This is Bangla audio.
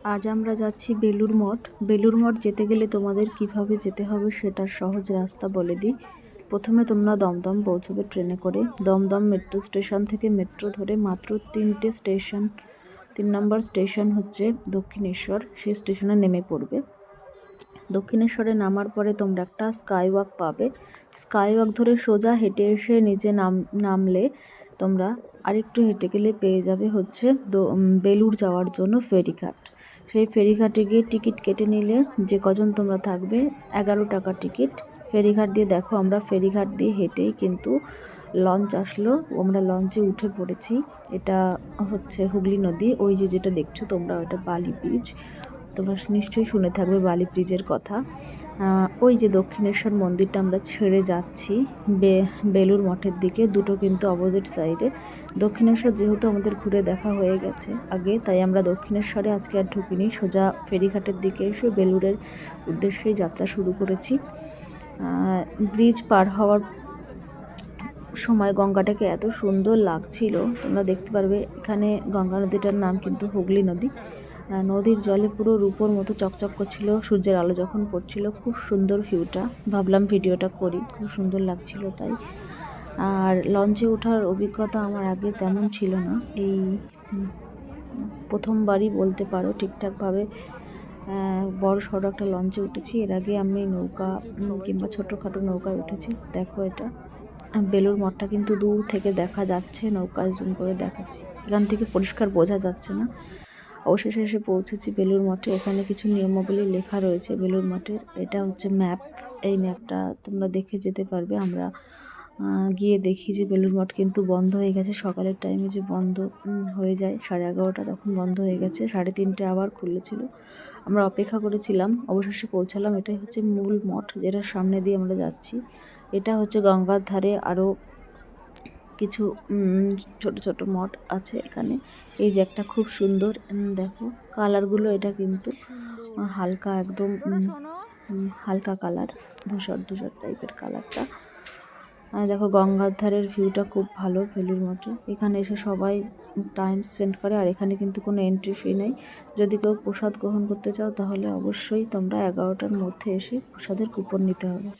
আজ আমরা যাচ্ছি বেলুড় মঠ। বেলুড় মঠ যেতে গেলে তোমাদের কিভাবে যেতে হবে সেটার সহজ রাস্তা বলে দিই। প্রথমে তোমরা দমদম পৌঁছবে ট্রেনে করে। দমদম মেট্রো স্টেশন থেকে মেট্রো ধরে মাত্র 3টে স্টেশন, 3 নম্বর স্টেশন হচ্ছে দক্ষিণেশ্বর, সেই স্টেশনে নেমে পড়বে। দক্ষিণেশ্বরে নামার পরে তোমরা একটা স্কাইওয়াক পাবে। স্কাইওয়াক ধরে সোজা হেঁটে এসে নিচে নামলে তোমরা আরেকটু হেঁটে গেলে পেয়ে যাবে হচ্ছে বেলুড় যাওয়ার জন্য ফেরিঘাট। সেই ফেরিঘাটে গিয়ে টিকিট কেটে নিলে, যে কজন তোমরা থাকবে, 11 টাকা টিকিট। ফেরিঘাট দিয়ে দেখো আমরা ফেরিঘাট দিয়ে হেঁটেই কিন্তু লঞ্চ আসলো, আমরা লঞ্চে উঠে পড়েছি। এটা হচ্ছে হুগলি নদী। ওই যে যেটা দেখছো তোমরা, ওটা বালি ব্রিজ। তোমরা নিশ্চয়ই শুনে থাকবে বালি ব্রিজের কথা। ওই যে দক্ষিণেশ্বর মন্দিরটা আমরা ছেড়ে যাচ্ছি বেলুড় মঠের দিকে, দুটো কিন্তু অপোজিট সাইডে। দক্ষিণেশ্বর যেহেতু আমাদের ঘুরে দেখা হয়ে গেছে আগে, তাই আমরা দক্ষিণেশ্বরে আজকে আর ঢুকিনি, সোজা ফেরিঘাটের দিকে এসে বেলুড়ের উদ্দেশ্যেই যাত্রা শুরু করেছি। ব্রিজ পার হওয়ার সময় গঙ্গাটাকে এত সুন্দর লাগছিল, তোমরা দেখতে পারবে। এখানে গঙ্গা নদীটার নাম কিন্তু হুগলি নদী। নদীর জলে পুরো রূপোর মতো চকচক করছিল সূর্যের আলো যখন পড়ছিল। খুব সুন্দর ভিউটা, ভাবলাম ভিডিওটা করি, খুব সুন্দর লাগছিল তাই। আর লঞ্চে ওঠার অভিজ্ঞতা আমার আগে তেমন ছিল না, এই প্রথমবারই বলতে পারো ঠিকঠাকভাবে বড় সড়ো একটা লঞ্চে উঠেছি। এর আগে আমি নৌকা কিংবা ছোটোখাটো নৌকায় উঠেছি। দেখো এটা বেলুড় মঠটা কিন্তু দূর থেকে দেখা যাচ্ছে, নৌকায় জুম করে দেখাচ্ছি, এখান থেকে পরিষ্কার বোঝা যাচ্ছে না। অবশেষে এসে পৌঁছেছি বেলুড় মঠে। এখানে কিছু নিয়মাবলী লেখা রয়েছে বেলুড় মঠের। এটা হচ্ছে ম্যাপ, এই ম্যাপটা তোমরা দেখে যেতে পারবে। আমরা গিয়ে দেখি যে বেলুড় মঠ কিন্তু বন্ধ হয়ে গেছে। সকালের টাইমে যে বন্ধ হয়ে যায় 11:30, তখন বন্ধ হয়ে গেছে। 3:30 আবার খুলেছিল। আমরা অপেক্ষা করেছিলাম, অবশেষে পৌঁছালাম। এটাই হচ্ছে মূল মঠ, যেটার সামনে দিয়ে আমরা যাচ্ছি। এটা হচ্ছে গঙ্গার ধারে আরও কিছু ছোট ছোট মঠ আছে এখানে। এই যে একটা খুব সুন্দর, দেখো কালারগুলো, এটা কিন্তু হালকা একদম হালকা কালার, ধূসর ধূসর টাইপের কালারটা। দেখো গঙ্গার ধারের ভিউটা খুব ভালো বেলুড় মঠে। এখানে এসে সবাই টাইম স্পেন্ড করে। আর এখানে কিন্তু কোনো এন্ট্রি ফি নেই। যদি কেউ প্রসাদ গ্রহণ করতে চাও তাহলে অবশ্যই তোমরা 11টার মধ্যে এসে প্রসাদের কুপন নিতে হবে।